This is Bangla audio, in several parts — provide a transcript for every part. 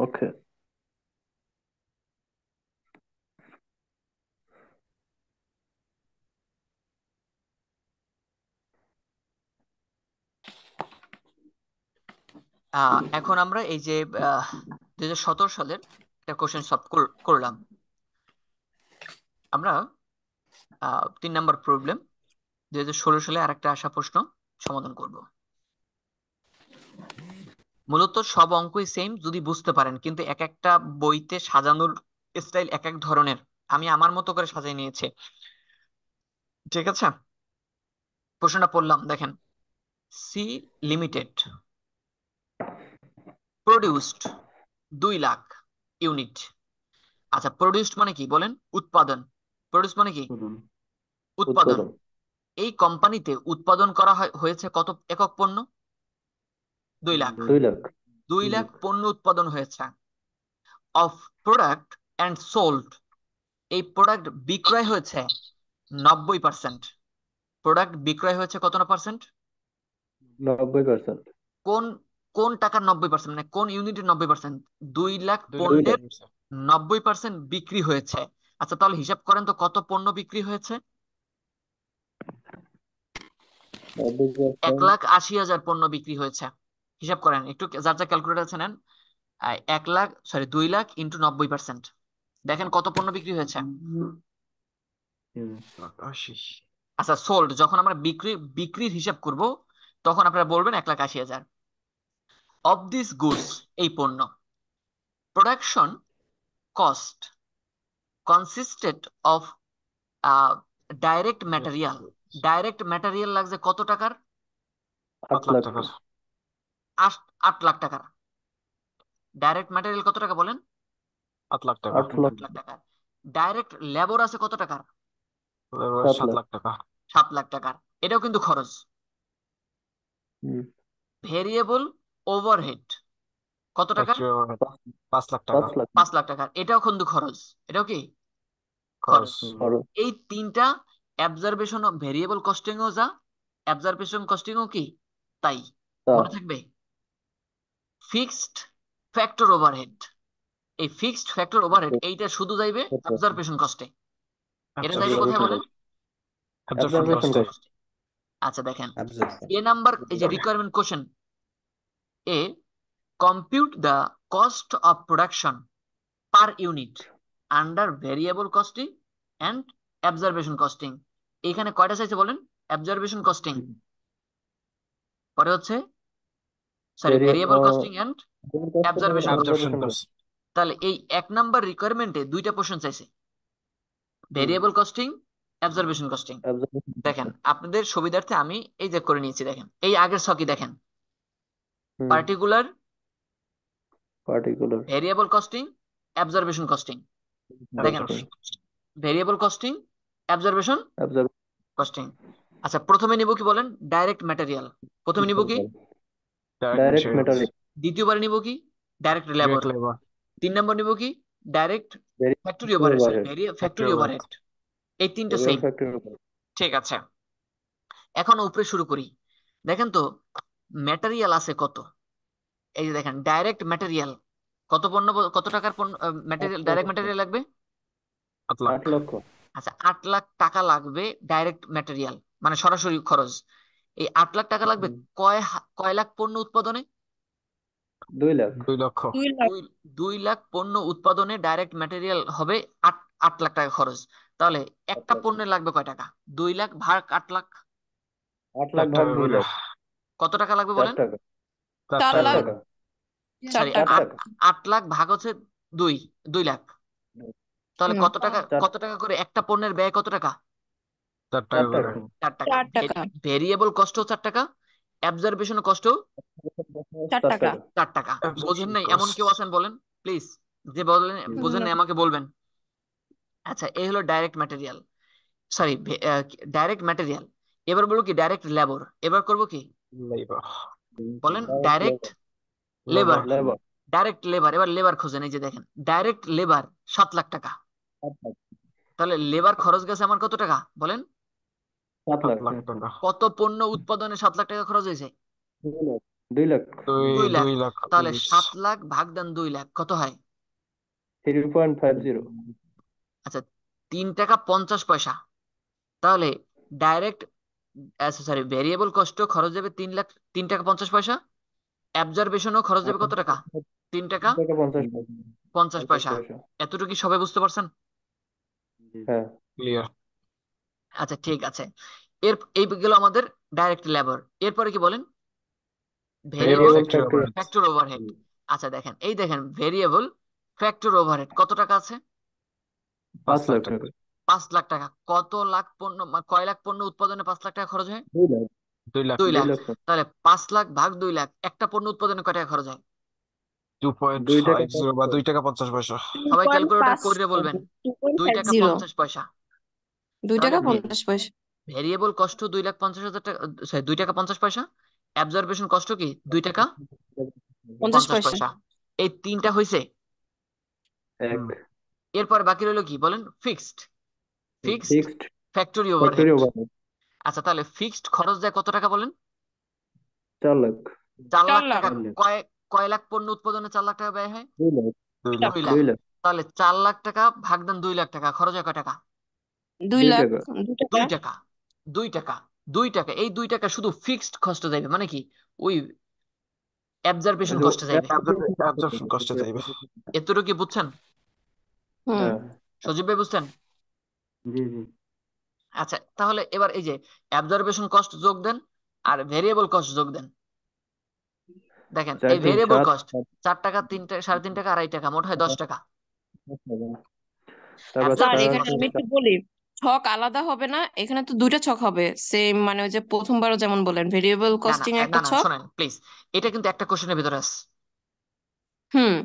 ওকে। এখন আমরা এই যে 2017 সালের একটা কোশ্চেন সলভ করলাম আমরা। 3 নম্বর প্রবলেম, 2016 সালে আরেকটা আসা প্রশ্ন সমাধান করব। মূলত সব অঙ্কই সেম যদি বুঝতে পারেন, কিন্তু এক একটা বইতে সাজানোর স্টাইল এক এক ধরনের। আমি আমার মতো করে সাজিয়ে নিয়েছি, ঠিক আছে? প্রশ্নটা পড়লাম, দেখেন। C limited produced 2 lakh unit. আচ্ছা, প্রডিউসড মানে কি বলেন? উৎপাদন। প্রডিউস মানে কি? হুম। উৎপাদন। উৎপাদন। এই কোম্পানিতে উৎপাদন করা হয়েছে কত একক পণ্য? 2 লাখ। 2 লাখ। 2 লাখ পণ্য উৎপাদন হয়েছে। অফ প্রোডাক্ট অ্যান্ড সোল্ড, এই প্রোডাক্ট বিক্রয় হয়েছে 90%। প্রোডাক্ট বিক্রয় হয়েছে কত না পার্সেন্ট? 90%। কোন কোন টাকার 90%, মানে কোন ইউনিটের 90%? 2 লাখ 2 লাখ। পণ্যের 90% বিক্রি হয়েছে। আচ্ছা, তাহলে হিসাব করেন তো কত পণ্য বিক্রি হয়েছে? 90%। 1,80,000 পণ্য বিক্রি হয়েছে। হিসাব করেন একটু, যার যা ক্যালকুলেটর আছে নেন। 1 লাখ, সরি, 2 লাখ ইন্টু 90%, দেখেন কত পণ্য বিক্রি হয়েছে। হুম। 80। আচ্ছা, সোল্ড যখন আমরা বিক্রির হিসাব করব, তখন আপনারা বলবেন 1,80,000। অফ দিস গুডস, এই পণ্য, production cost কনসিস্টেড of direct material. Direct material লাগছে কত টাকার? 8 7 লাখ লাখ। টাকার। 8 লাখ টাকার। ডাইরেক্ট ম্যাটেরিয়াল কত টাকা বলেন? 8 লাখ টাকা। 8 লাখ। 8 লাখ টাকার। ডাইরেক্ট লেবার আছে কত টাকার? 7 7 লাখ। লাখ টাকা। 7 লাখ টাকার। এটাও কিন্তু খরচ। হুম। ভেরিয়েবল ওভারহেড কত টাকার? ফ্যাক্টরি ওভারহেড 5 5 লাখ টাকা 5 লাখ। 5 লাখ টাকার। এটাও কিন্তু খরচ। এটাও কি খরচ। খরচ? খরচ। এই তিনটা অ্যাবজারভেশন অফ ভেরিয়েবল কস্টিংও যা, অ্যাবজারভেশন কস্টিংও কি তাই। তা। মনে থাকবে। ফিক্সড ফ্যাক্টর ওভারহেড, এই ফিক্সড ফ্যাক্টর ওভারহেড এইটা শুধু যাইবে অবজারভেশন কস্টে। এটা যাইবে কোথায় অ্যাবজর্পশন বলেন? অ্যাবজর্পশন অবজারভেশন কস্টে। কস্ট। আচ্ছা, দেখেন। অ্যাবজর্পশন। এ নাম্বার, এই যে রিকোয়ারমেন্ট কোশ্চেন, এ compute the cost of production per unit under variable costing and observation costing. এখানে কয়টা চাইছে বলেন? অবজারভেশন কস্টিং, পরে হচ্ছে, sorry, variable costing and observation costing. Absorption observation cost. Cost. তাহলে এই 1 নাম্বার রিকোয়ারমেন্টে দুইটা কোশ্চেন চাইছে, ভেরিয়েবল কস্টিং, অবজারভেশন কস্টিং। দেখেন, আপনাদের সুবিধার্থে আমি এই যে করে নিয়েছি, দেখেন এই আগের ছকি দেখেন। Particular, particular. Variable costing, observation costing. দেখেন, ভেরিয়েবল কস্টিং, অবজারভেশন কস্টিং। আচ্ছা, প্রথমে নিব কি বলেন? Direct material. প্রথমে নিব কি? Direct direct materials. মেটারিয়াল। দ্বিতীয়বার নিব কি? Direct labour. Direct labour. 3 নম্বর নিব কি? Direct factory variable overhead, sorry, overhead. Factory factory overhead. Overhead. এই তিনটা ভেরিয়েবল সেম। ফ্যাক্টরি। ঠিক আছে, এখন উপরে শুরু করি। দেখেন তো ম্যাটেরিয়াল আছে কত। এই যে দেখেন, ডাইরেক্ট ম্যাটেরিয়াল কত পণ্য, কত টাকার পণ্য ম্যাটেরিয়াল, ডাইরেক্ট ম্যাটেরিয়াল লাগবে? 8 লাখ। 8 লক্ষ। আচ্ছা, 8 লাখ টাকা লাগবে ডাইরেক্ট ম্যাটেরিয়াল, মানে সরাসরি খরচ। এই 8 লাখ টাকা লাগবে কয় লাখ পণ্য উৎপাদনে? 2 লাখ। 2 লক্ষ। 2 লাখ। দুই 2 লাখ পণ্য উৎপাদনে ডাইরেক্ট ম্যাটেরিয়াল হবে 8 লাখ টাকা খরচ। তাহলে 8 একটা লাখ। পণ্যের লাগবে কয় টাকা? 2 লাখ ভাগ 8 লাখ, 8 লাখ 4 ভাগ টাকা 2 করে। লাখ। কত টাকা লাগবে 4 বলেন? টাকা। 4 4 টাকা 4 লাখ। করে। টাকা। 4 সরি, 4 টাকা। 8 টাকা। 8 লাখ ভাগ হচ্ছে 2, 2 লাখ। তাহলে হুম। কত টাকা, 4 কত টাকা করে একটা পণ্যের ব্যয় কত টাকা? 4 4 টাকা করে। টাকা। 4 টাকা। 4 টাকা। ভেরিয়েবল কস্টও 4 টাকা, অবজারভেশন কস্টও 4 4 টাকা। টাকা। 4 টাকা। বোঝেন অ্যাবজর্পশন নাই এমন কস্ট। কেউ আছেন বলেন প্লিজ? যে বলেন বোঝেন নাই আমাকে বলবেন। আচ্ছা, এই হলো direct material, sorry, direct material. এবার বলবো কি? Direct labour. এবার করব কি লেবার। বলেন? Direct direct labour. Labour. Labour. Labour. Direct labour, এবার লেবার খোঁজেন। এই যে দেখেন, ডাইরেক্ট লেবার 7 লাখ টাকা। 7 লাখ। তাহলে লেবার খরচ গেছে আমার কত টাকা বলেন? 7 7 লাখ। লাখ টাকা। কত পণ্য উৎপাদনে 7 লাখ টাকা খরচ হয়েছে? 2 লাখ। 2 লাখ। দুই 2 লাখ। 2 লাখ তাহলে 19। 7 লাখ ভাগ দেন 2 লাখ কত হয়? 3.50। আচ্ছা, 3 টাকা 50 পয়সা। তাহলে ডাইরেক্ট সরি ভেরিয়েবল কস্ট খরচ যাবে 3 টাকা 50 পয়সা। অ্যাবজর্বেশনও খরচ আর যাবে কত টাকা? 3 টাকা 3 টাকা 50 পয়সা। 50 50 পয়সা। পয়সা। এতটুকু কি সবাই বুঝতে পারছেন? হ্যাঁ। ক্লিয়ার। আচ্ছা ঠিক আছে। এই গেল আমাদের ডাইরেক্ট লেবার। এরপরে কি বলেন? Variable variable factory overhead factor overhead. আচ্ছা দেখেন, এই দেখেন ভেরিয়েবল ফ্যাক্টর ওভারহেড কত টাকা আছে? 5 5 লাখ লাখ টাকা। টাকা। 5 লাখ টাকা। কত লাখ পণ্য কয় লাখ পণ্য উৎপাদনে 5 লাখ টাকা খরচ হয়? 2 লাখ। 2 লাখ। 2 2 লাখ। লাখ। তাহলে 5 লাখ ভাগ 2 লাখ, একটা পণ্য উৎপাদনে কয় টাকা খরচ হয়? 2 টাকা 2.50 বা 2 টাকা 50 পয়সা। সবাই ক্যালকুলেটর 2.5 করে বলবেন। 2 টাকা 2.50 50 পয়সা। 2 তাহলে টাকা 50 পয়সা। ভেরিয়েবল কষ্ট 2,50,000 টাকা, সরি 2 টাকা 50 পয়সা। অ্যাবজর্বেশন কষ্ট কি 2 টাকা 50 50 পয়সা। পয়সা। এই তিনটা হয়েছে। এক। হুম। এরপর বাকি রইলো কি বলেন? Fixed fixed factory factory overhead. Overhead. আচ্ছা তাহলে ফিক্সড খরচ যায় কত টাকা বলেন? 4 লাখ। 4 4 লাখ লাখ। টাকা। কয় কয় লাখ পণ্য উৎপাদনে 4 লাখ টাকা ব্যয় হয়? 2 লাখ। 2 লাখ। লাখ। 2 লাখ। 2 লাখ। তাহলে 4 লাখ টাকা ভাগ দেন 2 লাখ টাকা, খরচ হয় কয় টাকা? 2 2 লাখ। টাকা। 2 টাকা। 2 টাকা। 2 টাকা। 2 টাকা। এই 2 টাকা শুধু ফিক্সড কষ্ট যাবে, মানে কি ওই অ্যাবজর্বেশন কষ্ট যাবে। অ্যাবজর্পশন কষ্ট চাইবে। এতটুকু কি বুঝছেন? হুম। হ্যাঁ। সজীব ভাই বুঝছেন? জি জি। আচ্ছা তাহলে এবার এই যে অ্যাবজর্বেশন কস্ট যোগ দেন আর ভেরিয়েবল কস্ট যোগ দেন। দেখেন 4 এই 3 ভেরিয়েবল 7 কস্ট 4 টাকা 3 টাকা 3.5 টাকা 2.5 টাকা, মোট হয় 10 টাকা। তারপর স্যার 4 অ্যাবজর্বেশন এখানে কস্ট আমি একটু বলি, ছক আলাদা হবে না? এখানে তো 2টা ছক হবে সেম, মানে ওই যে প্রথমবারও যেমন বললেন ভেরিয়েবল না না কস্টিং একটা না না ছক। শোনেন প্লিজ, এটা কিন্তু একটা কোশ্চেনের ভিতরে আছে। হুম।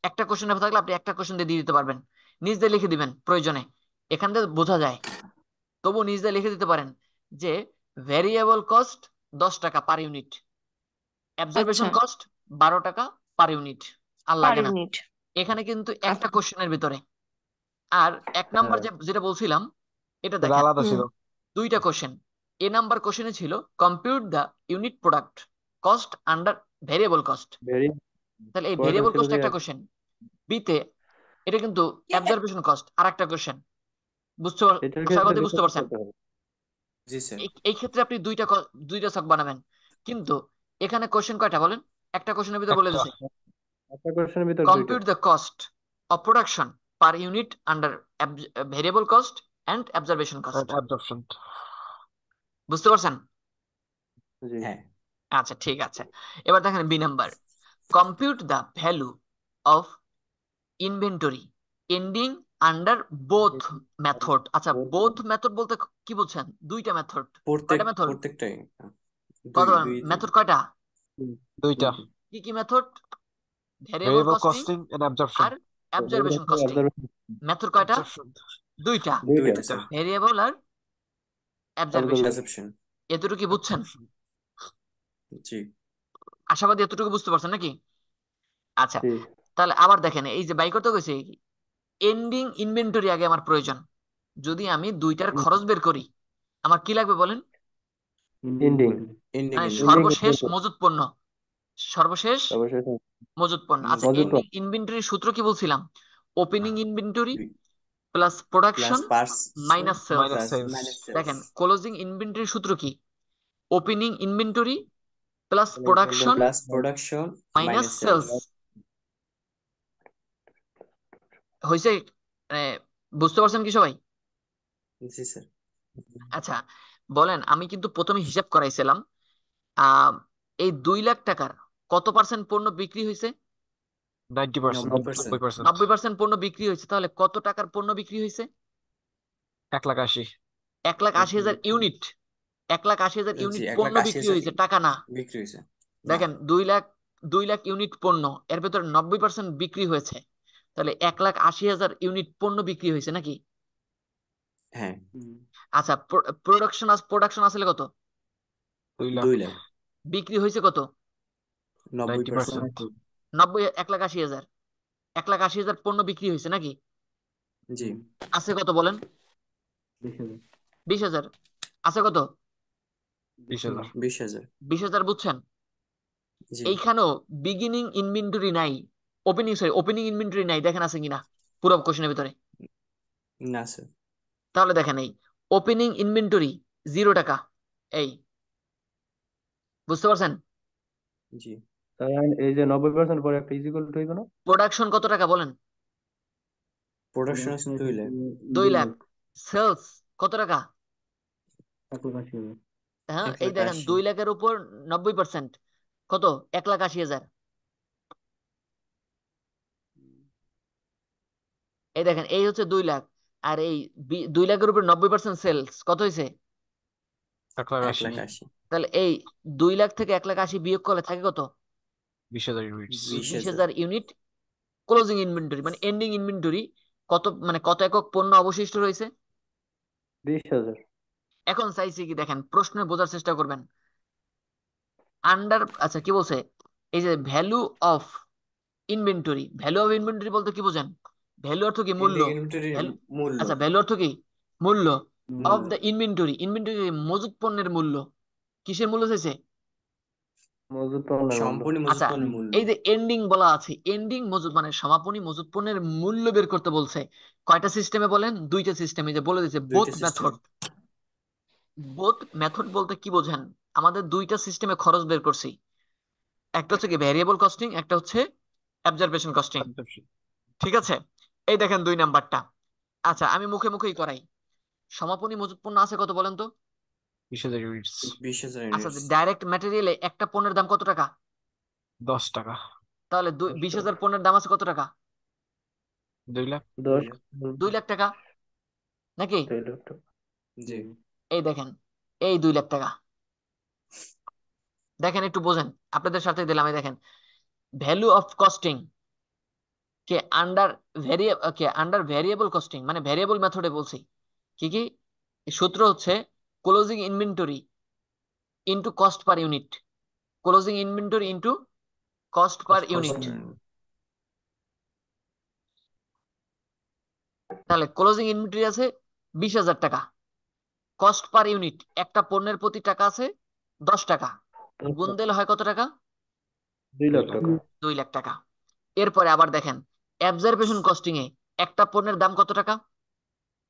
একটা কোশ্চেনের থাকলে আপনি একটা কোশ্চেন দিয়ে দিতে পারবেন, নিজ দিয়ে লিখে দিবেন প্রয়োজনে, এখান থেকে বোঝা যায়। তবু নিজ দিয়ে লিখে দিতে পারেন যে ভেরিয়েবল কস্ট 10 টাকা পার ইউনিট, আচ্ছা। অ্যাবজর্বেশন কস্ট 12 টাকা পার ইউনিট। আর পার লাগে না। ইউনিট। এখানে কিন্তু একটা আচ্ছা। কোশ্চেনের ভিতরে। আর 1 নাম্বার হ্যাঁ। যেটা বলছিলাম এটা এটা দেখেন, আলাদা হুম। ছিল। 2টা কোশ্চেন। এ নাম্বার কোশ্চেনে ছিল compute the unit product cost under variable cost. Very তাহলে এই ইম্পর্টেন্ট ভেরিয়েবল ছিল কস্ট যে একটা কোশ্চেন। বিতে এটা কিন্তু অ্যাবজর্বেশন কস্ট আর একটা কোশ্চেন। বুঝতে এটার আশা ক্ষেত্রে করি বুঝতে বেশি পারছেন। করতে হবে। জি স্যার। এই ক্ষেত্রে আপনি দুইটা ছক বানাবেন। কিন্তু এখানে কোশ্চেন কয়টা বলেন? একটা কোশ্চেনের ভিতরে বলে একটা। দিছে একটা কোশ্চেনের ভিতর 2টা। Compute the cost of production per unit under variable cost and absorption cost. Absorption. বুঝতে পারছেন? জি। হ্যাঁ। আচ্ছা ঠিক আছে। এবার দেখেন B number, compute the value of inventory ending under both method. আচ্ছা বোথ মেথড বলতে কি বলছেন? 2টা মেথড। কয়টা মেথড? প্রত্যেকটাই কত দুই মেথড? কয়টা? 2টা। কি কি method? Variable variable costing costing and absorption. আর অ্যাবজর্বেশন কস্টিং। মেথড কয়টা? অ্যাবজর্পশন 2টা। দুইটা স্যার। ভেরিয়েবল আর অ্যাবজর্বেশন। পারসেপশন। এতটুকু কি বুঝছেন? জি। আশাবাদী এতটুকু বুঝতে পারছেন নাকি? আচ্ছা জি। তাহলে আবার দেখেন, এই যে বাই করতে গেছে এন্ডিং ইনভেন্টরি আগে আমার প্রয়োজন। যদি আমি 2টার খরচ বের করি আমার কি লাগবে বলেন? এন্ডিং। এন্ডিং মানে এন্ডিং সর্বশেষ মজুত পণ্য। সর্বশেষ অবশ্যই মজুত পণ্য। আচ্ছা মজুত এন্ডিং ইনভেন্টরির সূত্র কি বলছিলাম? Opening inventory plus plus production parcel minus sales. Minus plus sales. Minus দেখেন সেলস ক্লোজিং ইনভেন্টরির সূত্র কি? Opening inventory plus production plus production minus minus sales. Sales. হয়েছে? মানে বুঝতে পারছেন কি সবাই? জি স্যার। আচ্ছা বলেন, আমি কিন্তু প্রথমে হিসাব করাইছিলাম আহ এই 2 লাখ টাকার কত পার্সেন্ট পণ্য বিক্রি হয়েছে? 90%। 90%। 90%। 90% পণ্য বিক্রি হয়েছে। তাহলে কত টাকার পণ্য বিক্রি হয়েছে? 1,80,000। 1,80,000 ইউনিট। 1,80,000 জি ইউনিট 1 লাখ পণ্য 80 বিক্রি হাজার হয়েছে, টাকা না। বিক্রি হয়েছে। না। দেখেন 2 লাখ ইউনিট পণ্য, এর ভেতর 90% বিক্রি হয়েছে। তাহলে 1,80,000 ইউনিট পণ্য বিক্রি হয়েছে নাকি? হ্যাঁ। আচ্ছা প্রোডাকশন আসলে কত? 2 লাখ। 2 লাখ। বিক্রি হয়েছে কত? 90%। 90%। 1,80,000। 1,80,000 পণ্য বিক্রি হয়েছে নাকি? জি। আছে কত বলেন? 20,000। আছে কত? 20,000। 20,000। 20,000 বুঝছেন? জি এইখানেও বিগিনিং ইনভেন্টরি নাই, ওপেনিং ইনভেন্টরি নাই, দেখেন আছে কিনা পুরো কোশ্চেনের ভিতরে। না স্যার। তাহলে দেখেন এই ওপেনিং ইনভেন্টরি 0 টাকা, এই বুঝতে পারছেন? জি তাহলে এই যে 90% পরে একটা ইজিক্যাল টু হইব না? প্রোডাকশন কত টাকা বলেন? প্রোডাকশন আছে 2 লাখ। 2 লাখ। সেলস কত টাকা? 1,80,000 হবে। হ্যাঁ, 1 এই লাখ দেখেন 80। 2 লাখের উপর 90% কত? 1,80,000। এই দেখেন এই হচ্ছে 2 লাখ, আর এই 2 লাখের উপর 90% সেলস কত হয়েছে? 1,80,000 1 লাখ 80। তাহলে এই 2 লাখ থেকে 1,80,000 বিয়োগ করলে থাকে কত? 20,000 ইউনিটস। 20,000। 20,000 ইউনিট ক্লোজিং ইনভেন্টরি, মানে এন্ডিং ইনভেন্টরি। কত মানে কত একক পণ্য অবশিষ্ট রয়েছে? 20,000। এখন চাইছি কি দেখেন, প্রশ্নে বোঝার চেষ্টা করবেন। আচ্ছা কি বলছে, এই যে value of inventory, value of inventory বলতে কি বোঝেন? ভ্যালু অর্থ কি? মূল্য। এন্ডিং ইনভেন্টরির ভ্যালু, মূল্য। আচ্ছা ভ্যালু অর্থ কি? মূল্য। অফ মূল্য। দ্য ইনভেন্টরি, ইনভেন্টরি মজুত পণ্যের মূল্য। কিসের মূল্য চাইছে? মজুদ পণ্যের মূল্য। সম্পূর্ণ মজুত আচ্ছা পণ্যের মূল্য। এই যে এন্ডিং বলা আছে, এন্ডিং মজুত মানে সমাপনী মজুত পণ্যের মূল্য বের করতে বলছে। কয়টা সিস্টেমে বলেন? 2টা সিস্টেমে, যে বলে দিয়েছে বোথ 2টা সিস্টেম। মেথড। বোথ মেথড বলতে কি বোঝেন? আমাদের 2টা সিস্টেমে খরচ বের করছি, একটা হচ্ছে কি ভ্যারিয়েবল কস্টিং, একটা হচ্ছে অবজারভেশন কস্টিং। ঠিক আছে, এই দেখেন 2 নাম্বারটা। আচ্ছা আমি মুখে মুখেই করাই। সমাপনী মজুত পণ্য আছে কত বলেন তো? 20,000 ইউনিটস। 20,000 আচ্ছা ইউনিটস। ডাইরেক্ট ম্যাটেরিয়ালে একটা পণ্যের দাম কত টাকা? 10 টাকা। তাহলে 10 টাকা। 20,000 পণ্যের দাম আছে কত টাকা? 2 লাখ। 10 2 লাখ। 2 লাখ টাকা নাকি? 2 লাখ টাকা। জি এই দেখেন এই 2 লাখ টাকা, দেখেন একটু বোঝেন, আপনাদের সাথে দিলাম। এই দেখেন value of costing K under variable costing, মানে ভ্যারিয়েবল মেথডে বলছি। কি কি সূত্র হচ্ছে? Closing inventory into cost per unit, closing inventory into cost per unit. তাহলে ক্লোজিং ইনভেন্টরি আছে 20,000 টাকা, কস্ট পার ইউনিট একটা পণ্যের প্রতি টাকা আছে 10 টাকা, গুণ দিলে হয় কত টাকা? 2 লাখ টাকা। 2 লাখ টাকা। এরপরে আবার দেখেন অবজারভেশন কস্টিং এ একটা পণ্যের দাম কত টাকা?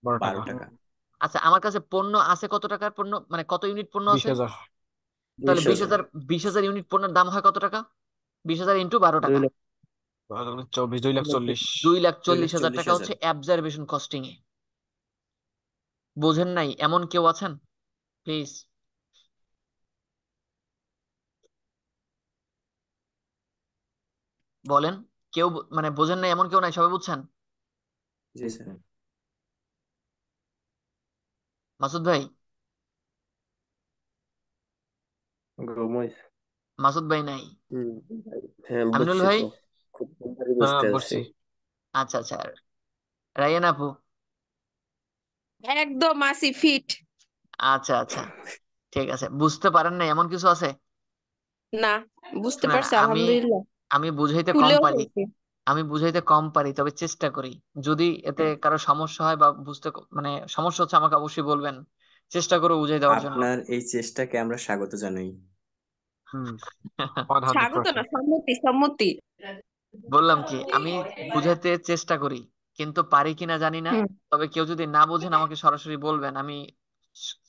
12 টাকা। 12 টাকা। আচ্ছা আমার কাছে পণ্য আছে কত টাকার পণ্য, মানে কত ইউনিট পণ্য আছে? 20,000। তাহলে 20,000। 20,000 ইউনিট পণ্যের দাম হয় কত টাকা? 20,000 ইন্টু 12 2 টাকা, লাখ। 24, 2,40,000। 2,40,000 টাকা 2,40,000। হচ্ছে অবজারভেশন কস্টিং এ। বোঝেন নাই এমন কেউ আছেন? প্লিজ বলেন। কেউ মানে বোঝেন নাই এমন কেউ নাই, সবাই বুঝছেন? জি স্যার। মাসুদ ভাই, ঘুমাইছে। মাসুদ ভাই নাই। হুম। হ্যাঁ আমিনুল বুঝছি ভাই? তো। খুব তাড়াতাড়ি হ্যাঁ বুঝতে আছি। বলছি। আচ্ছা আচ্ছা, রায়ান আপু? একদম আসি ফিট। আচ্ছা আচ্ছা, ঠিক আছে। বুঝতে পারেন না এমন কিছু আছে? না, বুঝতে শুনেন পারছি আমি আলহামদুলিল্লাহ। আমি বুঝাইতে কম তুলেও পারি, ফেলছি। আমি বুঝাইতে কম পারি, তবে চেষ্টা করি। যদি এতে কারো সমস্যা হয় বা বুঝতে মানে সমস্যা হচ্ছে, আমাকে অবশ্যই বলবেন, চেষ্টা করে বুঝিয়ে দেওয়ার জন্য। আপনার এই চেষ্টাকে আমরা স্বাগত জানাই। হুম। স্বাগত না, 100%। সম্মতি সম্মতি। বললাম কি আমি বুঝাইতে চেষ্টা করি, কিন্তু পারি কিনা জানি না। হুম। তবে কেউ যদি না বোঝেন আমাকে সরাসরি বলবেন, আমি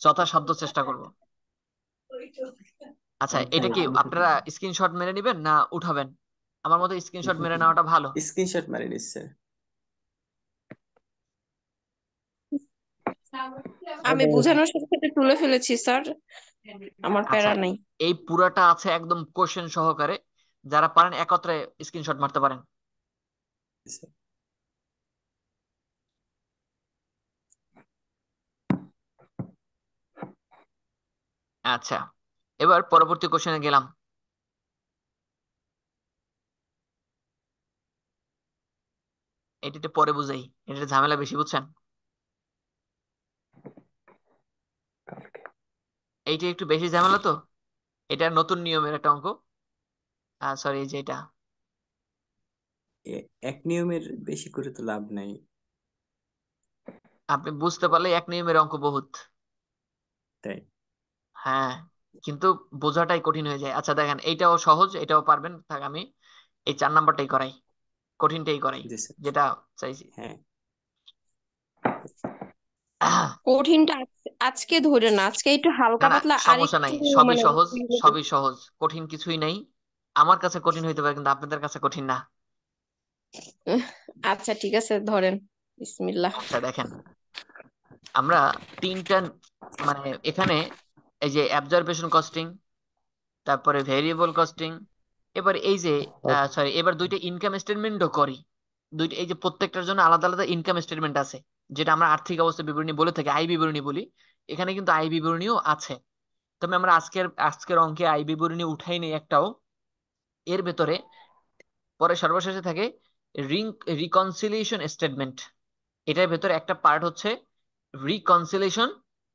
যথাসাধ্য চেষ্টা করব। আচ্ছা এটা কি আপনারা স্ক্রিনশট মেরে নেবেন না উঠাবেন? আমার মতে স্ক্রিনশট মেরে নেওয়াটা ভালো। স্ক্রিনশট মারি নিচ্ছে। আমি বোঝানোর সাথে সাথে তুলে ফেলেছি স্যার, আমার আচ্ছা প্যারা নাই। এই পুরাটা আছে একদম কোশ্চেন সহকারে, যারা পারেন একত্রে স্ক্রিনশট মারতে পারেন। আচ্ছা এবার পরবর্তী কোশ্চেনে গেলাম। এটিতে পরে বুঝাই, এটা ঝামেলা বেশি বুঝছেন। কালকে। এইটা একটু বেশি ঝামেলা তো। এটা নতুন নিয়মের একটা অঙ্ক। সরি এই যে এটা এক নিয়মের বেশি করে তো লাভ নাই। আপনি বুঝতে পারলে এক নিয়মের অঙ্ক বহুত। তাই হ্যাঁ কিন্তু বোঝাটাই কঠিন হয়ে যায়। আচ্ছা দেখেন, এইটাও সহজ, এটাও পারবেন। থাক, আমি এই 4 নাম্বারটাই করাই, কঠিনটাই করাই, জি স্যার। যেটা চাইছি। হ্যাঁ, কঠিনটা আজকে ধরে না, আজকে একটু না হালকা না, পাতলা সমস্যা আরেকটু নাই, সবই মানে সহজ, সবই সহজ, কঠিন কিছুই নাই। আমার কাছে কঠিন হইতে পারে, কিন্তু আপনাদের কাছে কঠিন না। আচ্ছা ঠিক আছে, ধরেন। বিসমিল্লাহ। আচ্ছা দেখেন, আমরা তিনটা মানে এখানে এই যে অ্যাবজর্বেশন কস্টিং, তারপরে ভেরিয়েবল কস্টিং, এবার এই যে সরি, এবার দুইটা ইনকাম স্টেটমেন্টও করি। দুইটা, এই যে প্রত্যেকটার জন্য আলাদা আলাদা ইনকাম স্টেটমেন্ট আছে, যেটা আমরা আর্থিক অবস্থা বিবরণী বলে থাকি, আয় বিবরণী বলি। এখানে কিন্তু আয় বিবরণীও আছে। তবে আমরা আজকের আজকের অঙ্কে আয় বিবরণী উঠাই নেই একটাও। এর ভেতরে পরে সর্বশেষে থাকে রিকনসিলিয়েশন স্টেটমেন্ট। এটার ভেতরে একটা পার্ট হচ্ছে রিকনসিলিয়েশন,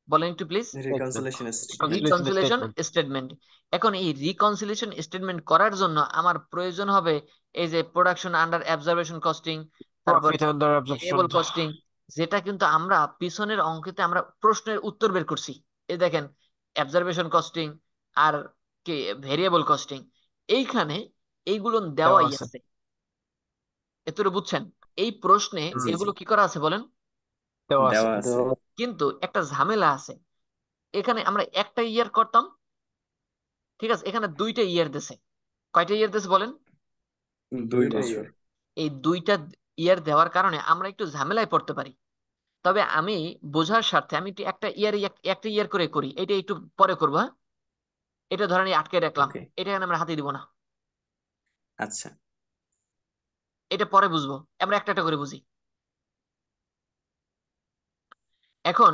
বলেন একটু please. Statement, reconciliation statement. Reconciliation reconciliation statement, statement. এখন এই রিকনসিলিয়েশন স্টেটমেন্ট করার জন্য আমার প্রয়োজন হবে এই যে প্রোডাকশন আন্ডার অবজারভেশন কস্টিং, তারপর profit under absorption. Variable costing, যেটা কিন্তু আমরা পিছনের অঙ্কেতে আমরা প্রশ্নের উত্তর বের করছি। এই দেখেন, অবজারভেশন কস্টিং আর কি ভেরিয়েবল কস্টিং, এইখানে এইগুলো দেওয়া দেওয়াই আছে। আছে। এতটুকু বুঝছেন? এই প্রশ্নে হুম, জি জি, এগুলো কি করা আছে বলেন? দেওয়া আছে। দেওয়া আছে। কিন্তু একটা ঝামেলা আছে, এখানে আমরা একটা ইয়ার করতাম, ঠিক আছে, এখানে দুইটা ইয়ার দিছে। কয়টা ইয়ার দিছে বলেন? 2 দুইটাই বছর। এই দুইটা ইয়ার দেওয়ার কারণে আমরা একটু ঝামেলায় পড়তে পারি। তবে আমি বোঝার স্বার্থে আমি একটু একটা ইয়ার করে করি, এটা একটু পরে করবো, হ্যাঁ? এটা ধরেন এই আটকে রাখলাম, ওকে, এটা এখানে আমরা হাতে দিব না, আচ্ছা। এটা পরে বুঝবো। আমরা একটা একটা করে বুঝি। এখন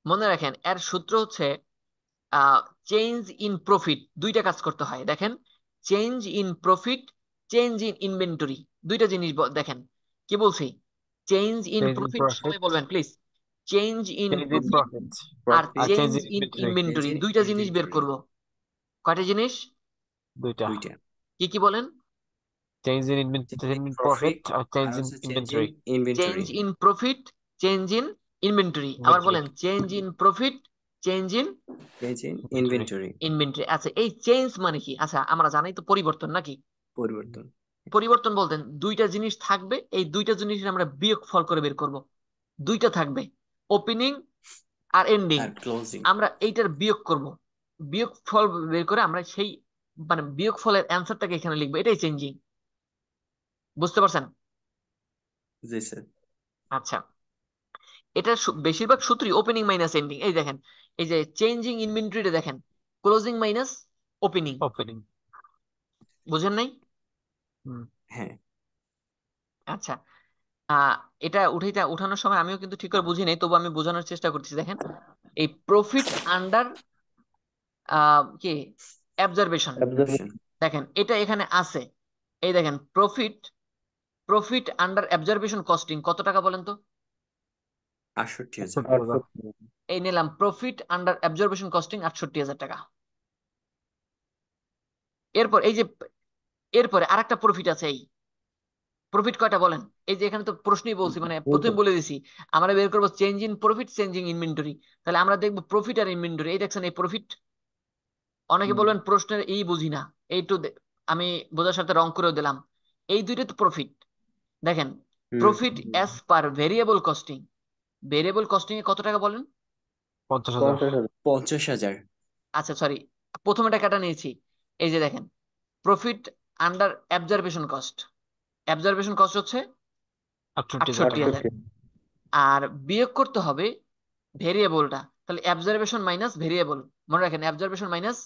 মনে রাখেন, এর সূত্র হচ্ছে চেঞ্জ ইন প্রফিট। দুইটা কাজ করতে হয়, দেখেন, change in profit, change in inventory, দুইটা জিনিস দেখেন কি বলছি। Change in change in profit, সবাই প্রফিট, বলবেন please. Change in change in profit profit, আর আর profit, change change in in inventory. Change inventory, in দুইটা জিনিস বের ইনভেন্টরি। করব। কয়টা জিনিস? দুইটা, দুইটা। কি কি বলেন? Change in change in profit profit আর চেঞ্জ আর ইন হচ্ছে change in inventory. Change inventory. In profit, change in inventory. আবার ইনভেন্টরি, বলেন, change in profit, change in change in inventory. Inventory. Inventory. আচ্ছা, এই চেঞ্জ মানে কি? আচ্ছা, আমরা জানি তো পরিবর্তন নাকি। পরিবর্তন। পরিবর্তন বলতেন দুইটা জিনিস থাকবে, এই দুইটা জিনিসের আমরা বিয়োগফল করে বের করব। দুইটা থাকবে, ওপেনিং আর এন্ডিং, আর ক্লোজিং। আমরা এইটার বিয়োগ করব। বিয়োগফল বের করে আমরা সেই মানে বিয়োগফলের অ্যান্সারটাকে এখানে লিখবো, এটাই চেঞ্জিং। বুঝতে পারছেন? জি স্যার। আচ্ছা, এটা বেশিরভাগ সূত্রই ওপেনিং মাইনাস এন্ডিং। এই দেখেন, এই যে চেঞ্জিং ইনভেন্টরিটা দেখেন, ক্লোজিং মাইনাস ওপেনিং। ওপেনিং। বুঝেন নাই? হ্যাঁ, আচ্ছা, আহ এটা উঠানোর সময় আমিও কিন্তু ঠিক করে বুঝি নাই, তবু আমি বোঝানোর চেষ্টা করতেছি। দেখেন, এই প্রফিট আন্ডার কি অবজারভেশন, অবজারভেশন। অবজারভেশন। দেখেন এটা এখানে আছে। এই দেখেন, profit profit under observation costing কত টাকা বলেন তো? 68,000। 68,000। এই নিলাম প্রফিট আন্ডার অবজারভেশন কস্টিং 68,000 টাকা। এরপর এই যে এরপরে আরেকটা প্রফিট আছে, এই প্রফিট কয়টা বলেন? এই যে এখানে তো প্রশ্নই বলছি, মানে প্রথমে বলে দিছি আমরা বের করবো change in profit, changing inventory. তাহলে আমরা দেখবো প্রফিট আর ইনভেন্টরি। এই দেখছেন, এই প্রফিট। অনেকে বলবেন প্রশ্নের এই বুঝি না, এই একটু আমি বোঝার সাথে রং করেও দিলাম। এই দুইটা তো প্রফিট। দেখেন, hmm, profit as per variable costing, variable costing এ কত টাকা বলেন? 50,000। 50,000। আচ্ছা সরি, প্রথম এটা কাটা নিয়েছি। এই যে দেখেন, profit under observation cost, observation cost হচ্ছে 68,000 টাকা। 68,000। আর বিয়োগ করতে হবে ভেরিয়েবলটা, তাহলে অবজারভেশন মাইনাস ভেরিয়েবল। মনে রাখেন, observation minus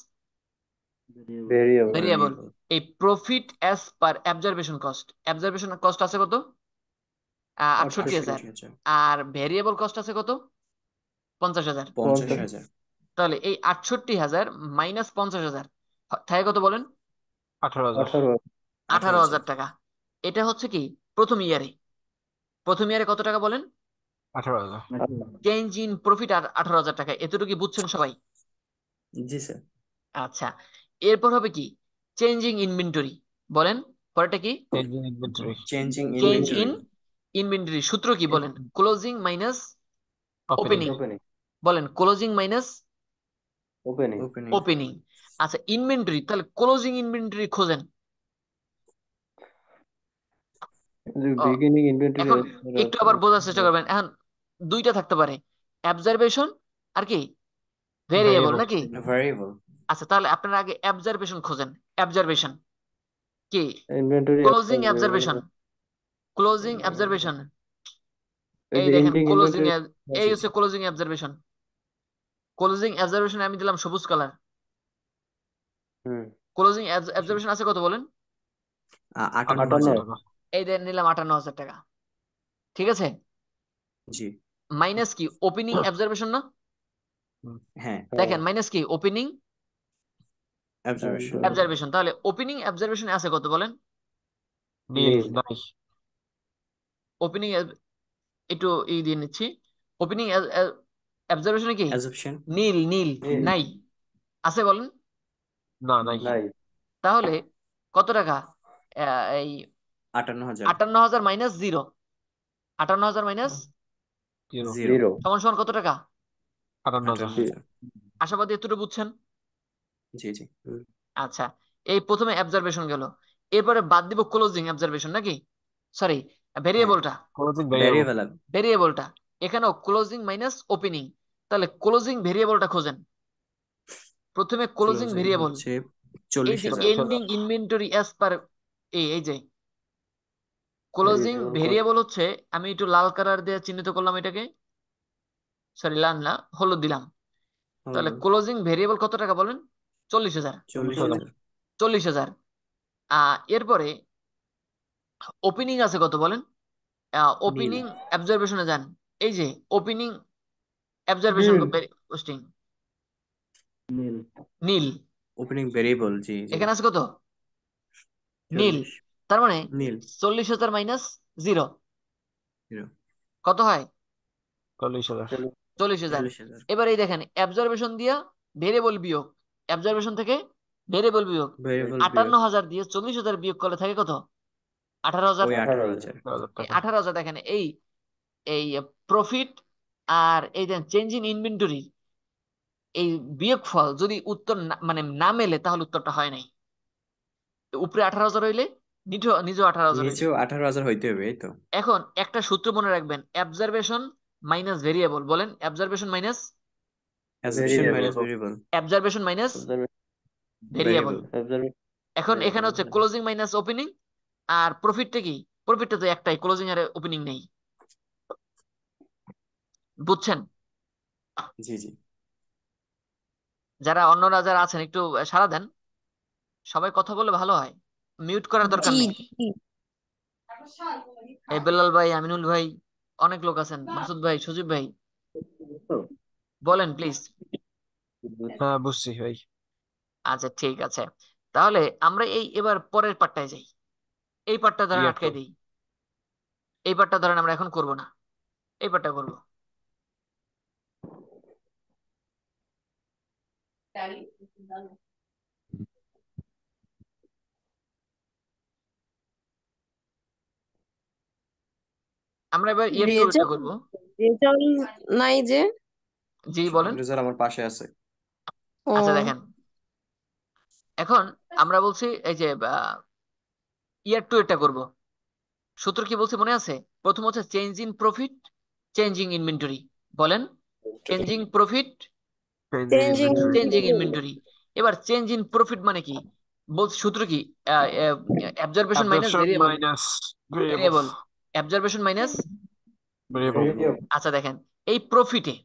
variable. Variable. Variable. এই profit as per observation cost, observation cost আছে কত? 68,000। 68,000। আর ভেরিয়েবল কস্ট আছে কত? 50,000। 50,000। তাহলে এই 68,000 মাইনাস 50,000 থাকে কত বলেন? 18,000। 18। 18,000 18,000। টাকা। এটা হচ্ছে কি প্রথম ইয়ারে, প্রথম ইয়ারে কত টাকা বলেন? 18,000। চেঞ্জ ইন প্রফিট আর 18,000 টাকা। এতটুকু বুঝছেন সবাই? জি স্যার। আচ্ছা, এরপর হবে কি চেঞ্জিং ইনভেন্টরি, বলেন পরেরটা কি? Change in inventory, changing change in inventory. Inventory সূত্র কি বলেন? Closing minus opening. Opening. Opening. বলেন closing minus opening opening opening. আচ্ছা ইনভেন্টরি, তাহলে ক্লোজিং ইনভেন্টরি খোঁজেন। ও, বিগিনিং ইনভেন্টরি এখন একটু আবার বোঝার চেষ্টা করবেন। এখন দুইটা থাকতে পারে, অবজারভেশন আর কি ভেরিয়েবল ভেরিয়েবল। নাকি? ভ্যারিয়েবল আচ্ছা তাহলে আপনারা আগে অবজারভেশন খোঁজেন। অবজারভেশন কি? Inventory closing observation, closing observation. এই এই যে দেখেন এন্ডিং ক্লোজিং, ইনভেন্টরি এই হচ্ছে ক্লোজিং অবজারভেশন। ক্লোজিং অবজারভেশন আমি দিলাম সবুজ কালার। হুম ক্লোজিং অবজারভেশন আছে কত বলেন? 58,000 58 টাকা। এই দেন নিলাম 58,000 টাকা। ঠিক আছে, জি মাইনাস কি ওপেনিং অবজারভেশন না? হ্যাঁ দেখেন মাইনাস কি ওপেনিং অবজারভেশন অবজারভেশন। তাহলে ওপেনিং অবজারভেশন আছে কত বলেন? নীল নীল নাই। ওপেনিং একটু দিয়ে নিচ্ছি। ওপেনিং অবজারভেশনে কি অ্যাজাম্পশন নীল নীল নীল নাই, আছে বলেন? না নাই। নাই তাহলে কত টাকা? এই 58,000 58,000 minus 0, 58,000 minus zero. Zero zero সমান সমান কত টাকা? 58,000। 58,000 আশাবাদী এতটুকু বুঝছেন? জি জি আচ্ছা, এই প্রথমে অবজারভেশন গেল, এরপরে বাদ দিব ক্লোজিং অবজারভেশন নাকি, সরি হ্যাঁ ভেরিয়েবলটা, ক্লোজিং ভেরিয়েবল। ভ্যারিয়েবল ভেরিয়েবলটা এখানেও ক্লোজিং মাইনাস ওপেনিং। তাহলে ক্লোজিং ভেরিয়েবলটা খোঁজেন। প্রথমে ক্লোজিং ক্লোজিং ভেরিয়েবল, হচ্ছে এই যে 40,000 এন্ডিং ইনভেন্টরি অ্যাজ পার, এই যে ক্লোজিং ভেরিয়েবল হচ্ছে, আমি একটু লাল কালার দিয়ে চিহ্নিত করলাম এটাকে, সরি লাল না হলুদ দিলাম। তাহলে ক্লোজিং ভেরিয়েবল কত টাকা বলেন? 40,000। 40,000 40,000। এরপরে ওপেনিং আছে কত বলেন? নীল ওপেনিং অবজারভেশনে যান, এই যে ওপেনিং অবজারভেশন নীল পোস্টিং নীল নীল, ওপেনিং ভ্যারিয়েবল জি জি এখানে আছে কত? নীল। 40 তার মানে নীল 40,000 মাইনাস 0 জিরো কত হয়? 40,000। 40,000। 40,000 এবার এই দেখেন অবজারভেশন দিয়া ভেরিয়েবল বিয়োগ, অবজারভেশন থেকে ভেরিয়েবল বিয়োগ, ভ্যারিয়েবল বিয়োগ 58,000 দিয়ে 40,000 বিয়োগ করলে থাকে কত? 18,000। ওই 18,000 18,000 এই টাকা। 18,000 দেখেন, এই এই প্রফিট আর এই দেন চেঞ্জ ইন ইনভেন্টরি, এই বিয়োগফল যদি উত্তর মানে না মেলে তাহলে উত্তরটা হয় নাই। উপরে 18,000 হইলে নিজেও 18,000 হইবে। নিচেও 18,000 হইতে হবে এই তো এখন একটা সূত্র মনে রাখবেন, অবজারভেশন মাইনাস ভেরিয়েবল, বলেন observation minus, assumption minus variable variable observation minus variable. Variable এখন এখানে হচ্ছে ক্লোজিং মাইনাস ওপেনিং, আর প্রফিটটা কি? প্রফিটটা তো একটাই, ক্লোজিং আর ওপেনিং নেই। বুঝছেন? জি জি যারা অন্যরা যারা আছেন একটু সাড়া দেন, সবাই কথা বলে ভালো হয়, মিউট করার দরকার জি নেই। জি। এই বেলাল ভাই, আমিনুল ভাই, অনেক লোক আছেন, মাসুদ ভাই, সজীব ভাই, বলেন প্লিজ। হ্যাঁ বুঝছি ভাই। আচ্ছা ঠিক আছে, তাহলে আমরা এবার পরের পার্টটায় যাই। এই পার্টটা ধরেন ইয়ার টু। আটকাই দিই, এই পার্টটা ধরেন আমরা এখন করব না, এই পার্টটা করব। আমরা এবার ইয়ার টু এটা রেজাল্ট, করব। রেজাল্ট নাই যে। জি বলেন। রেজাল্ট আমার পাশে আছে ও আচ্ছা দেখেন, এখন আমরা বলছি এই যে ইয়ার টু এটা করব। সূত্র কি বলছি মনে আছে? প্রথম হচ্ছে change in profit, changing inventory, বলেন changing profit, changing changing inventory. Changing inventory. এবার চেঞ্জ ইন প্রফিট মানে কি? বলছি সূত্র কি? Observation minus absorption variable, minus variable. Variable observation minus. Variable. আচ্ছা দেখেন, এই প্রফিটে,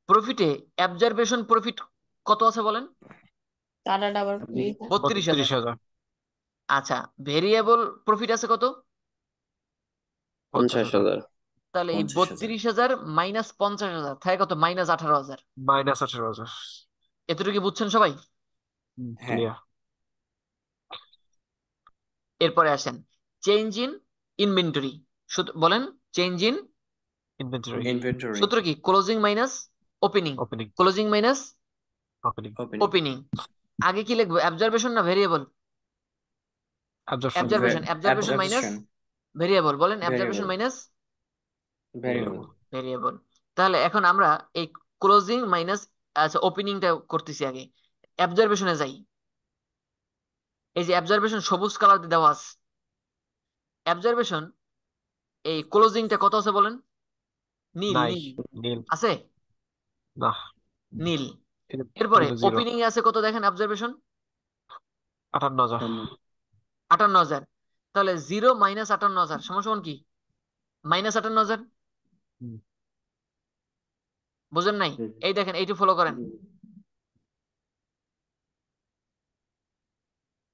প্রফিটে অবজারভেশন প্রফিট কত আছে বলেন? টাটাটা আবার 32,000। 32,000। আচ্ছা ভেরিয়েবল প্রফিট আছে কত? 50,000। তাহলে এই 50,000 32,000 মাইনাস 50,000 থাকে কত? মাইনাস 18,000। মাইনাস 18,000। এতটুকু কি বুঝছেন সবাই? হ্যাঁ ক্লিয়ার। এরপরে আসেন চেঞ্জ ইন ইনভেন্টরি, বলেন চেঞ্জ ইন ইনভেন্টরি। ইনভেন্টরি সূত্র কি? Closing minus opening, opening. Closing minus opening. Opening opening. আগে কি লিখবো? অবজারভেশন না variable? Absorption. Observation, observation minus absorption variable, বলেন observation variable minus variable variable. তাহলে এখন আমরা এই ক্লোজিং মাইনাস আচ্ছা ওপেনিংটা করতেছি আগে, অবজারভেশনে যাই। এই যে অবজারভেশন সবুজ কালার দিয়ে দেওয়া আছে, অবজারভেশন এই ক্লোজিংটা কত আছে বলেন? নীল নাই, নীল নীল আছে, না, নীল। এটা এরপরে এটা জিরো। ওপেনিং এ আছে কত দেখেন অবজারভেশন? 58,000। 58,000। তাহলে 0 মাইনাস 58,000 সমান সমান কি? মাইনাস 58,000। হুম, বুঝেন নাই? এই দেখেন এইটু ফলো করেন,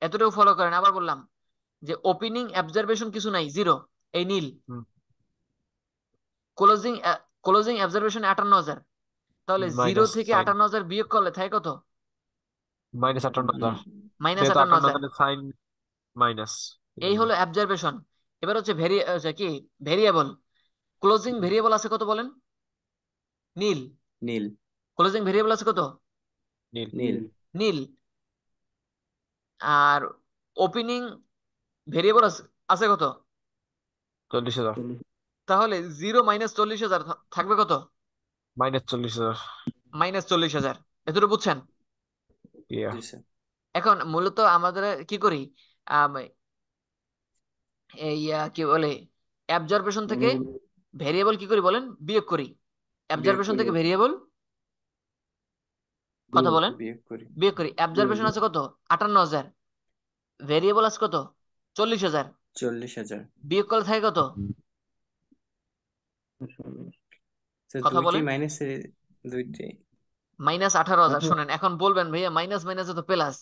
এতটুকু ফলো করেন। আবার বললাম যে ওপেনিং অবজারভেশন কিছু নাই, জিরো, এই নীল। হুম, ক্লোজিং ক্লোজিং অবজারভেশন 58,000। তাহলে জিরো মাইনাস থেকে সাইন, 58,000 বিয়োগ করলে থাকে কত? মাইনাস 58,000। মাইনাস যেহেতু 58,000। 58,000 সাইন মাইনাস, এই হলো অবজারভেশন। এবার হচ্ছে কি ভেরিয়েবল। ক্লোজিং ভেরিয়েবল আছে কত বলেন? নীল। নীল। ক্লোজিং ভেরিয়েবল আছে কত? নীল। নীল। নীল। আর ওপেনিং ভেরিয়েবল আছে আছে কত? 40,000। তাহলে 0 মাইনাস 40,000 থাকবে কত? মাইনাস 40,000। মাইনাস 40,000। এতটুকু বুঝছেন? ইয়া। জি স্যার। এখন মূলত আমাদের কি করি, আম, এই কি বলে, অবজারভেশন থেকে ভেরিয়েবল কি করি বলেন, বিয়োগ করি। বিয়োগ অবজারভেশন করি। থেকে ভেরিয়েবল কথা বলেন, বিয়োগ করি। বিয়োগ করি। অবজারভেশন আছে কত? 58,000। ভেরিয়েবল আছে কত? 40,000। 40,000। বিয়োগ করলে থাকে কত? স্যার কথা দুইটি বলেন। মাইনাসে দুইটি মাইনাস 18,000। শোনেন, এখন বলবেন ভাইয়া মাইনাস মাইনাসে তো প্লাস,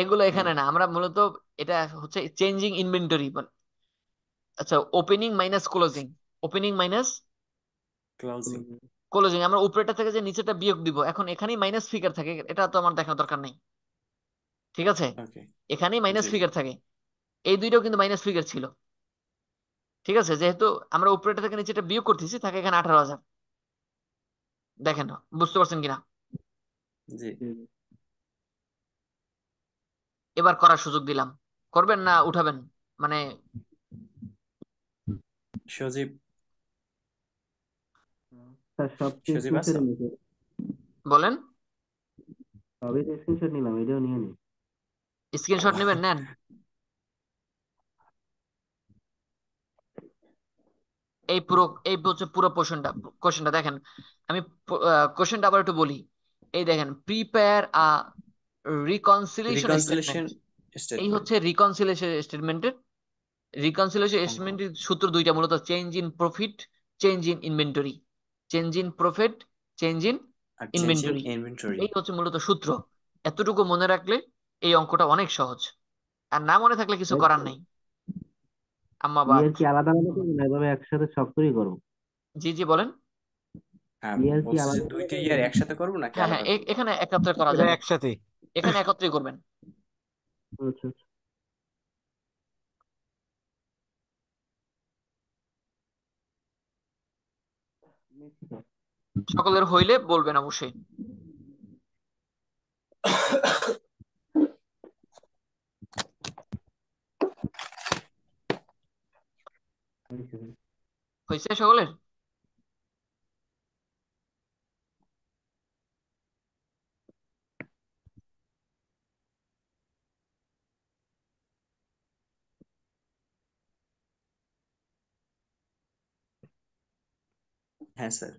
এগুলো এখানে না। আমরা মূলত এটা হচ্ছে চেঞ্জিং ইনভেন্টরি। আচ্ছা opening minus closing, opening minus closing. Closing, আমরা উপরেটা থেকে যে নিচেটা বিয়োগ দিব। এখন এখানেই মাইনাস ফিগার থাকে, এটা তো আমার দেখানোর দরকার নেই, ঠিক আছে? ওকে। এখানেই মাইনাস জি জি। ফিগার থাকে, এই দুইটাও কিন্তু মাইনাস ফিগার ছিল, ঠিক আছে? যেহেতু আমরা উপরেটা থেকে নিচেটা বিয়োগ করতেছি, থাকে এখানে 18,000। দেখেন বুঝতে পারছেন কিনা? জি। এবার করার সুযোগ দিলাম, করবেন না উঠাবেন? মানে সজীব। স্যার সব সজীব আছো? স্ক্রিনশট নিতে, বলেন। সবই স্ক্রিনশট নিলাম, এটাও নিয়ে নি। স্ক্রিনশট নেবেন, নেন। এই পুরো, এই হচ্ছে পুরো কোশ্চেনটা দেখেন। আমি কোশ্চেনটা আবার একটু বলি। এই দেখেন, prepare a reconciliation reconciliation statement. এই স্টেটমেন্ট। হচ্ছে রিকনসিলিয়েশন স্টেটমেন্টের, রিকনসিলিয়েশন স্টেটমেন্টের সূত্র দুইটা মূলত, change in profit, change in inventory. Change in profit, change in আর চেঞ্জিং ইনভেন্টরি, ইনভেন্টরি। এই হচ্ছে মূলত সূত্র। এতটুকু মনে রাখলে এই অঙ্কটা অনেক সহজ, আর না মনে থাকলে কিছু করার নেই। আম্মাবাদ। ইয়ার কি আলাদা আলাদা করবো না এভাবে একসাথে সব করেই করবো? জি জি বলেন। ইয়ার কি বলছি যে আলাদা আলাদা দুইটা করবো? ইয়ার একসাথে করবো নাকি হ্যাঁ হ্যাঁ, আলাদা করবো? এখানে একত্রে করা এটা যাবে, একসাথে। এখানে একত্রে করবেন। আচ্ছা আচ্ছা। সকলের হইলে বলবেন অবশ্যই। হয়েছে সকলের? হ্যাঁ স্যার।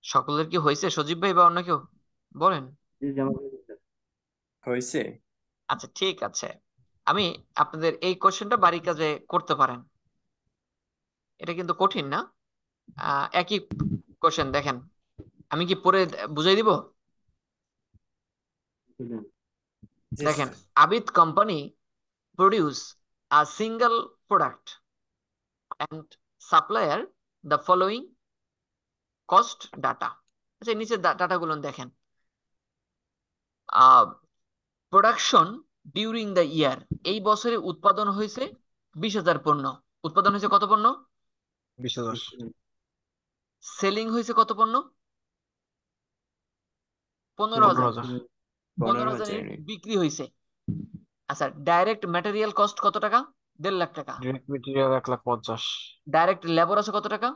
সকলের কি হয়েছে? সজীব ভাই বা অন্য কেউ বলেন। হয়েছে। আচ্ছা ঠিক আছে, আমি আপনাদের এই কোশ্চেনটা বাড়ির কাজে করতে পারেন, এটা কিন্তু কঠিন না। একই কোশ্চেন দেখেন, আমি কি পড়ে বুঝাই দিব? জি দেখেন sir Abid company produce a single product and supplier the following cost data। আচ্ছা নিচে ডাটাগুলো দেখেন। প্রোডাকশন ডিউরিং দ্য ইয়ার, এই বছরে উৎপাদন হয়েছে 20,000 পণ্য। উৎপাদন হয়েছে কত পণ্য? 20,000 সেলিং হয়েছে কত পণ্য? 15,000। 15,000 15,000 15,000 ইউনিট বিক্রি হয়েছে। আচ্ছা ডাইরেক্ট ম্যাটেরিয়াল কস্ট কত টাকা? 1.5 লাখ টাকা। ডিরেক্ট মেটেরিয়াল 1,50,000 ডাইরেক্ট লেবার আছে কত টাকা?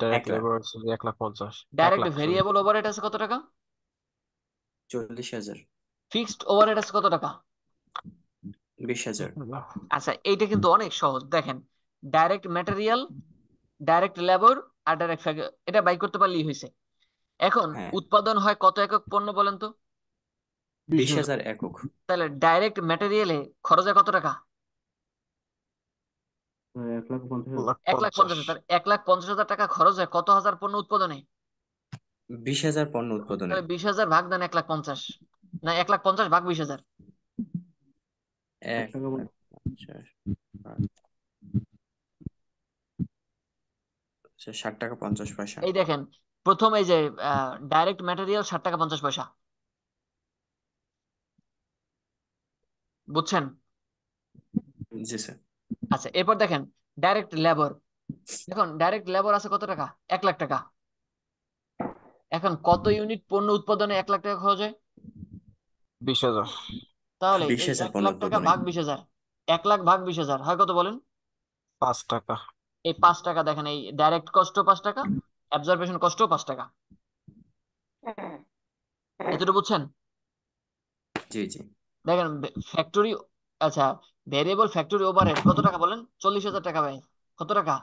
ডাইরেক্ট 1 লাখ লেবার আছে 1,50,000 1 direct lakh sorry variable overhead আছে কত টাকা? 40,000 ফিক্সড ওভারহেড আছে কত টাকা? 20,000 আচ্ছা এইটা কিন্তু অনেক সহজ। দেখেন ডাইরেক্ট ম্যাটেরিয়াল, ডাইরেক্ট লেবার আর ডাইরেক্ট, এটা বাই করতে পারলেই হয়েছে। এখন হ্যাঁ উৎপাদন হয় কত একক পণ্য বলেন তো? 20,000 একক তাহলে ডাইরেক্ট ম্যাটেরিয়ালে খরচ হয় কত টাকা? 1,50,000। 1,50,000। তাহলে 1,50,000 টাকা খরচ হয় কত হাজার পণ্য উৎপাদনে? 20,000 পণ্য উৎপাদনে তাহলে 20,000 ভাগ দেন 1,50,000, না 1,50,000 ভাগ 20,000। 1,50,000 60 টাকা 50 পয়সা এই দেখেন প্রথম এই যে ডাইরেক্ট ম্যাটেরিয়াল 60 টাকা 50 পয়সা, বুঝছেন? জি স্যার আচ্ছা এরপর দেখেন ডাইরেক্ট লেবার। এখন ডাইরেক্ট লেবার আছে কত টাকা? 1 লাখ টাকা। এখন কত ইউনিট পণ্য উৎপাদনে 1 লাখ টাকা খরচ হয়? 20,000 তাহলে এই 20,000 1 পণ্য লাখ টাকা উৎপাদনে ভাগ 20,000, 1 লাখ ভাগ 20,000 হয় কত বলেন? 5 টাকা এই 5 টাকা। দেখেন এই ডাইরেক্ট কস্টও 5 টাকা, অ্যাবজর্বেশন কস্টও 5 টাকা। এতটুকু বুঝছেন? জি জি দেখেন ফ্যাক্টরি, আচ্ছা ভেরিয়েবল ফ্যাক্টরি ওভারহেড কত টাকা বলেন? 40,000 টাকা ব্যয়। কত টাকা?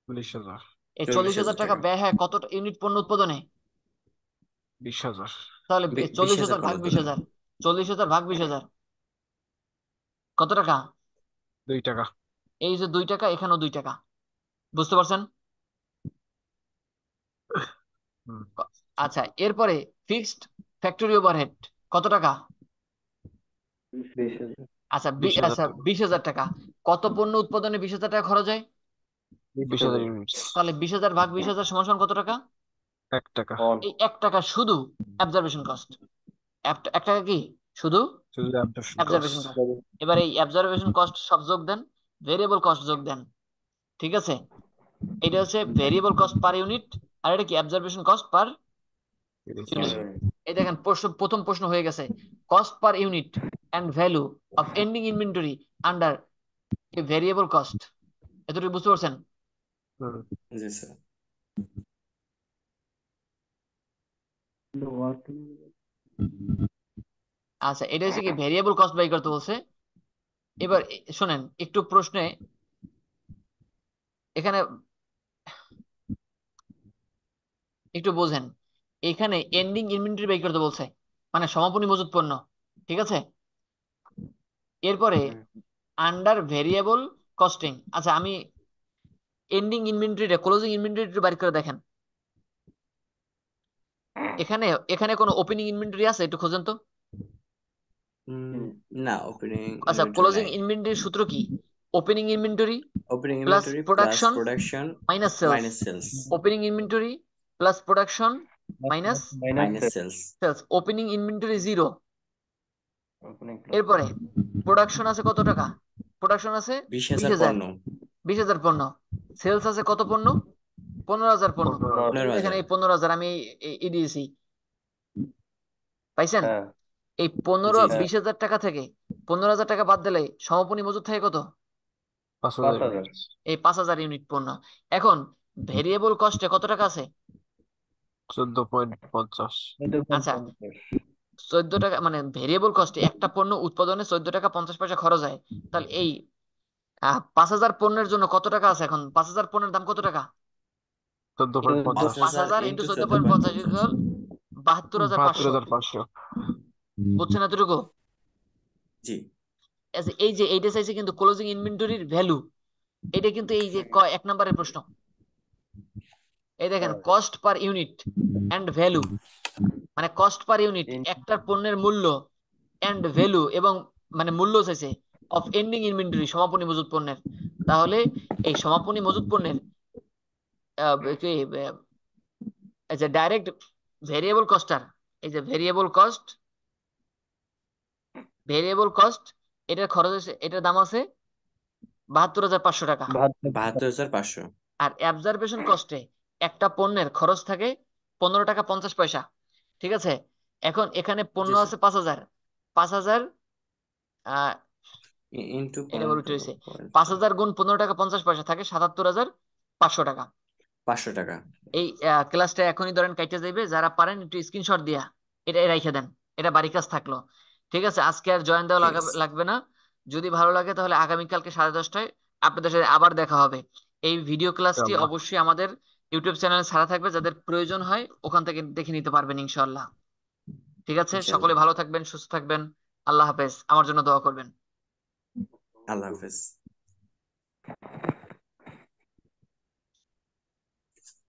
40,000 এই 40,000 40,000 টাকা টাকা ব্যয় হয় কত ইউনিট পণ্য উৎপাদনে? 20,000 তাহলে 20,000 40,000 পণ্য ভাগ উৎপাদনে 20,000, 40,000 ভাগ 20,000 কত টাকা? 2 টাকা এই যে 2 টাকা, এখানেও 2 টাকা। বুঝতে পারছেন? হুম আচ্ছা এরপরে ফিক্সড ফ্যাক্টরি ওভারহেড কত টাকা? 20,000। আচ্ছা 20,000 আচ্ছা টাকা 20,000 টাকা। কত পণ্য উৎপাদনে 20,000 টাকা খরচ হয়? 20,000 ইউনিটস তাহলে 20,000 ভাগ 20,000 সমান সমান কত টাকা? 1 টাকা এই 1 টাকা শুধু অ্যাবজর্বেশন কস্ট। 1 টাকা কি শুধু শুধু অ্যাবজর্পশন অ্যাবজর্বেশন কস্ট কস্ট। এবার এই অ্যাবজর্বেশন কস্ট সব যোগ দেন, ভেরিয়েবল কস্ট যোগ দেন। ঠিক আছে, এটা হচ্ছে ভেরিয়েবল কস্ট পার ইউনিট, আর এটা কি অ্যাবজর্বেশন কস্ট পার ইউনিট। এই দেখেন প্রথম প্রশ্ন হয়ে গেছে, cost per unit and value of ending inventory under a variable cost. এতটুকু বুঝতে পারছেন? জি স্যার আচ্ছা এটা হচ্ছে কি ভেরিয়েবল কস্ট বাই করতে বলছে। এবার শোনেন একটু প্রশ্নে এখানে একটু বোঝেন, এখানে এন্ডিং ইনভেন্টরি বাই করতে বলছে, মানে সমাপনী মজুত পণ্য। ঠিক আছে, এরপরে আন্ডার ভেরিয়েবল কস্টিং। আচ্ছা আমি এন্ডিং ইনভেন্টরিটা ক্লোজিং ইনভেন্টরি বাইর করে দেখেন। এখানে এখানে কোনো ওপেনিং ইনভেন্টরি আছে? একটু খোঁজেন তো। না ওপেনিং আচ্ছা ইনভেন্টরি ক্লোজিং নাই ইনভেন্টরির সূত্র কি? Opening inventory opening plus inventory plus production production minus sales. Minus sales opening inventory plus production minus minus sales sales. Opening inventory 0। এরপরে প্রোডাকশন আছে কত টাকা? প্রোডাকশন আছে 20,000 20,000। পণ্য 20,000 পণ্য। সেলস আছে কত পণ্য? 15,000 পণ্য। এই দেখেন 15,000 এই 15,000 আমি দিয়েছি, পাইছেন? এই 15 জি স্যার 20,000 টাকা থেকে 15,000 টাকা বাদ দিলে সমাপনী মজুত থাকে কত? 5,000 ইউনিটস এই 5,000 ইউনিট পণ্য। এখন ভেরিয়েবল কস্টে কত টাকা আছে? 14.50 আচ্ছা 14 টাকা, মানে ভেরিয়েবল কস্টে একটা পণ্য উৎপাদনে 14 টাকা 50 পয়সা খরচ হয়। তাহলে এই 5,000 পণ্যের জন্য কত টাকা আছে? এখন 5,000 পণ্যের দাম কত টাকা? 14.50 5,000 ইন্টু 14.50 ইকুয়াল 72,500। 72,500 বুঝছেন এতটুকু? জি আচ্ছা, এই যে এইটা চাইছে কিন্তু ক্লোজিং ইনভেন্টরির ভ্যালু। এটা কিন্তু এই যে 1 নম্বরের প্রশ্ন। এই দেখেন cost per unit and value, মানে কস্ট পার ইউনিট একটা পণ্যের মূল্য এন্ড ভ্যালু এবং মানে মূল্য চাইছে অফ এন্ডিং ইনভেন্টরি সমাপনী মজুত পণ্যের, তাহলে এই সমাপনী মজুত পণ্যের কি এই যে ডাইরেক্ট ভেরিয়েবল কস্টার, এই যে ভেরিয়েবল কস্ট এটার খরচ আছে, এটার দাম আছে ৭২,৫০০ টাকা। ৭২,৫০০। আর অ্যাবজারভেশন কস্টে একটা পণ্যের খরচ থাকে ১৫ টাকা ৫০ পয়সা। ঠিক আছে, এখন এখানে পণ্য জি আছে স্যার। ৫,০০০, ৫,০০০ ইন্টু এটা বলে হয়েছে 0.5 ৫,০০০ গুণ ১৫ টাকা ৫০ পয়সা থাকে ৭৭,৫০০ টাকা। ৫০০ টাকা। এই ক্লাসটা এখনই ধরেন কাইটে যাইবে, যারা পারেন একটু স্ক্রিনশট দিয়া এটা রাইখে দেন, এটা বাড়ি কাজ থাকলো। ঠিক আছে, আজকে আর জয়েন দেওয়া ঠিক আছে। লাগবে না। যদি ভালো লাগে তাহলে আগামীকালকে 10:30টায় আপনাদের সাথে আবার দেখা হবে। এই ভিডিও ক্লাসটি ইনশাআল্লাহ। অবশ্যই আমাদের ইউটিউব চ্যানেলে ছাড়া থাকবে, যাদের প্রয়োজন হয় ওখান থেকে দেখে নিতে পারবেন ইনশাআল্লাহ। ঠিক আছে, সকলে ইনশাআল্লাহ। ভালো থাকবেন, সুস্থ থাকবেন। আল্লাহ হাফেজ, আমার জন্য দোয়া করবেন। আল্লাহ হাফেজ।